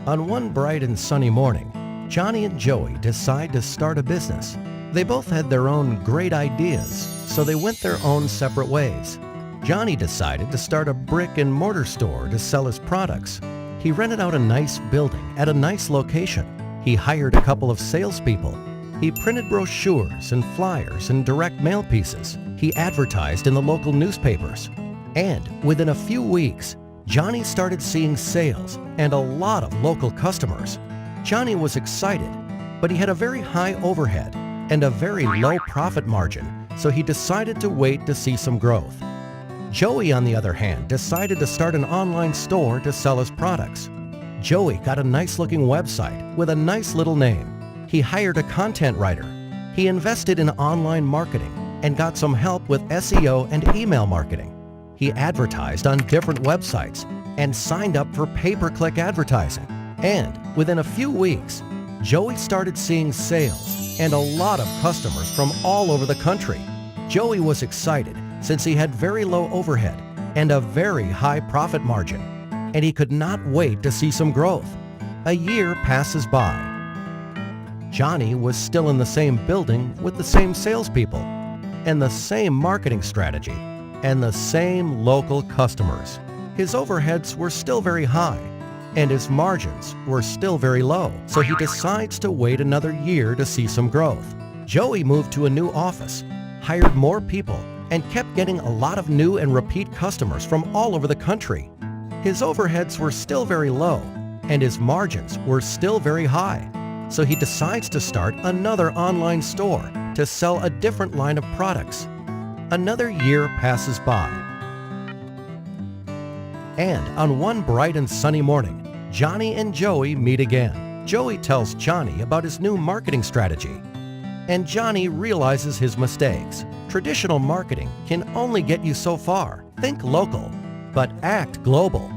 On one bright and sunny morning, Johnny and Joey decide to start a business. They both had their own great ideas, so they went their own separate ways. Johnny decided to start a brick and mortar store to sell his products. He rented out a nice building at a nice location. He hired a couple of salespeople. He printed brochures and flyers and direct mail pieces. He advertised in the local newspapers. And within a few weeks, Johnny started seeing sales and a lot of local customers. Johnny was excited, but he had a very high overhead and a very low profit margin, so he decided to wait to see some growth. Joey, on the other hand, decided to start an online store to sell his products. Joey got a nice-looking website with a nice little name. He hired a content writer. He invested in online marketing and got some help with SEO and email marketing. He advertised on different websites and signed up for pay-per-click advertising. And within a few weeks, Joey started seeing sales and a lot of customers from all over the country. Joey was excited since he had very low overhead and a very high profit margin, and he could not wait to see some growth. A year passes by. Johnny was still in the same building with the same salespeople and the same marketing strategy and the same local customers. His overheads were still very high and his margins were still very low, so he decides to wait another year to see some growth. Joey moved to a new office, hired more people, and kept getting a lot of new and repeat customers from all over the country. His overheads were still very low and his margins were still very high, so he decides to start another online store to sell a different line of products. Another year passes by. And on one bright and sunny morning, Johnny and Joey meet again. Joey tells Johnny about his new marketing strategy, and Johnny realizes his mistakes. Traditional marketing can only get you so far. Think local, but act global.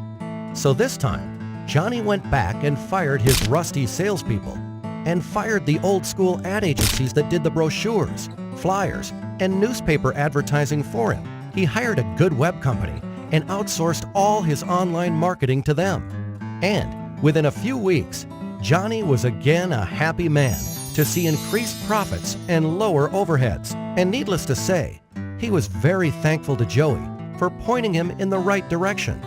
So this time, Johnny went back and fired his rusty salespeople and fired the old-school ad agencies that did the brochures, flyers, and newspaper advertising for him. He hired a good web company and outsourced all his online marketing to them. And within a few weeks, Johnny was again a happy man to see increased profits and lower overheads. And needless to say, he was very thankful to Joey for pointing him in the right direction.